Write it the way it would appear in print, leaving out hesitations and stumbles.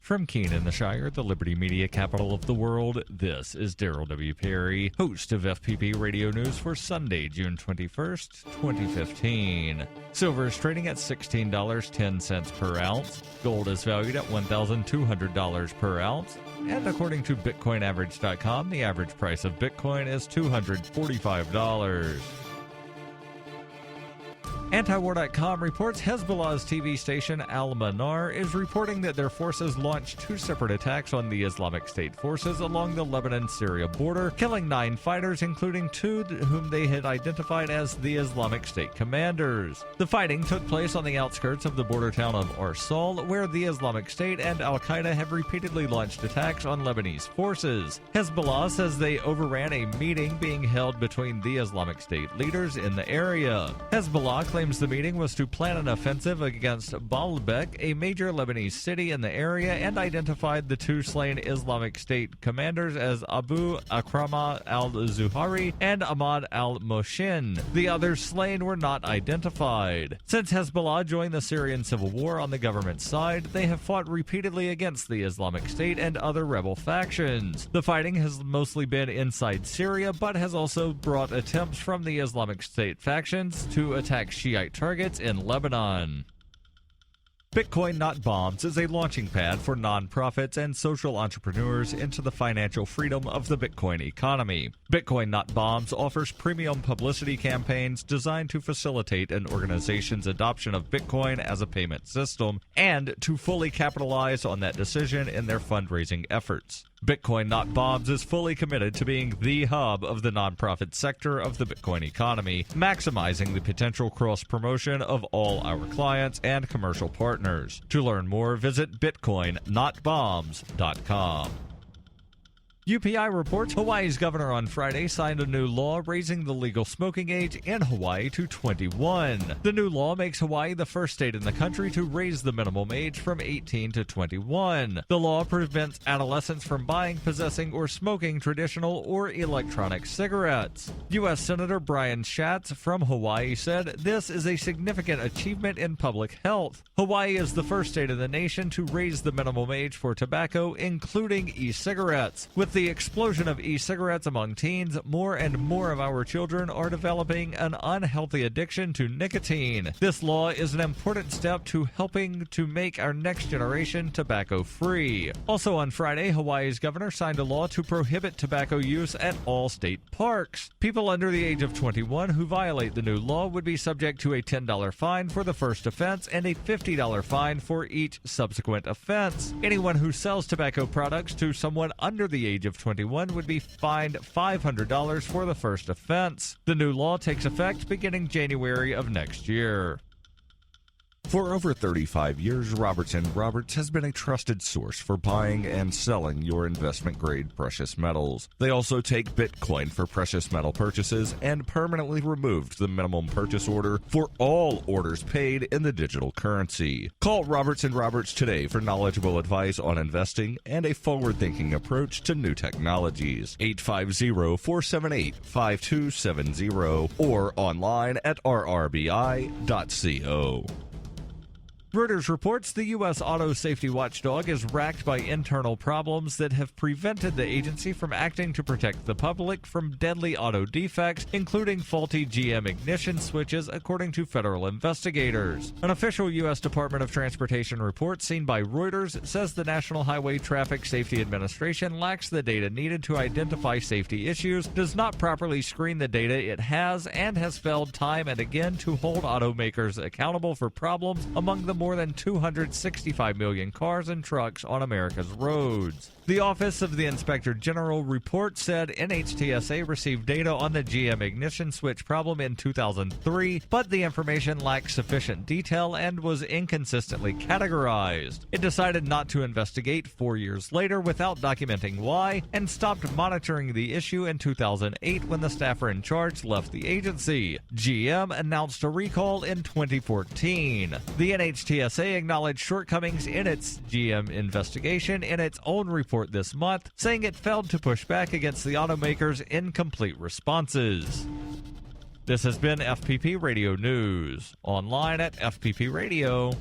From Keene in the Shire, the Liberty Media capital of the world, this is Daryl W. Perry, host of FPP Radio News for Sunday, June 21st, 2015. Silver is trading at $16.10 per ounce. Gold is valued at $1,200 per ounce. And according to BitcoinAverage.com, the average price of Bitcoin is $245. Antiwar.com reports Hezbollah's TV station Al-Manar is reporting that their forces launched 2 separate attacks on the Islamic State forces along the Lebanon-Syria border, killing 9 fighters, including 2 whom they had identified as the Islamic State commanders. The fighting took place on the outskirts of the border town of Arsal, where the Islamic State and Al-Qaeda have repeatedly launched attacks on Lebanese forces. Hezbollah says they overran a meeting being held between the Islamic State leaders in the area. Hezbollah claims the meeting was to plan an offensive against Baalbek, a major Lebanese city in the area, and identified the 2 slain Islamic State commanders as Abu Akrama al-Zuhari and Ahmad al-Moshin. The others slain were not identified. Since Hezbollah joined the Syrian civil war on the government side, they have fought repeatedly against the Islamic State and other rebel factions. The fighting has mostly been inside Syria, but has also brought attempts from the Islamic State factions to attack Shiite targets in Lebanon. Bitcoin Not Bombs is a launching pad for nonprofits and social entrepreneurs into the financial freedom of the Bitcoin economy. Bitcoin Not Bombs offers premium publicity campaigns designed to facilitate an organization's adoption of Bitcoin as a payment system and to fully capitalize on that decision in their fundraising efforts. Bitcoin Not Bombs is fully committed to being the hub of the nonprofit sector of the Bitcoin economy, maximizing the potential cross-promotion of all our clients and commercial partners. To learn more, visit bitcoinnotbombs.com. UPI reports Hawaii's governor on Friday signed a new law raising the legal smoking age in Hawaii to 21. The new law makes Hawaii the first state in the country to raise the minimum age from 18 to 21. The law prevents adolescents from buying, possessing, or smoking traditional or electronic cigarettes. U.S. Senator Brian Schatz from Hawaii said this is a significant achievement in public health. Hawaii is the first state in the nation to raise the minimum age for tobacco, including e-cigarettes. With the explosion of e-cigarettes among teens, more and more of our children are developing an unhealthy addiction to nicotine. This law is an important step to helping to make our next generation tobacco-free. Also on Friday, Hawaii's governor signed a law to prohibit tobacco use at all state parks. People under the age of 21 who violate the new law would be subject to a $10 fine for the first offense and a $50 fine for each subsequent offense. Anyone who sells tobacco products to someone under the age of 21 would be fined $500 for the first offense. The new law takes effect beginning January of next year. For over 35 years, Roberts & Roberts has been a trusted source for buying and selling your investment-grade precious metals. They also take Bitcoin for precious metal purchases and permanently removed the minimum purchase order for all orders paid in the digital currency. Call Roberts & Roberts today for knowledgeable advice on investing and a forward-thinking approach to new technologies. 850-478-5270 or online at rrbi.co. Reuters reports the U.S. auto safety watchdog is racked by internal problems that have prevented the agency from acting to protect the public from deadly auto defects, including faulty GM ignition switches, according to federal investigators. An official U.S. Department of Transportation report seen by Reuters says the National Highway Traffic Safety Administration lacks the data needed to identify safety issues, does not properly screen the data it has, and has failed time and again to hold automakers accountable for problems among the more than 265 million cars and trucks on America's roads. The Office of the Inspector General report said NHTSA received data on the GM ignition switch problem in 2003, but the information lacked sufficient detail and was inconsistently categorized. It decided not to investigate 4 years later without documenting why, and stopped monitoring the issue in 2008 when the staffer in charge left the agency. GM announced a recall in 2014. The NHTSA acknowledged shortcomings in its GM investigation in its own report this month, saying it failed to push back against the automaker's incomplete responses. This has been FPP Radio News, online at fppradio.com.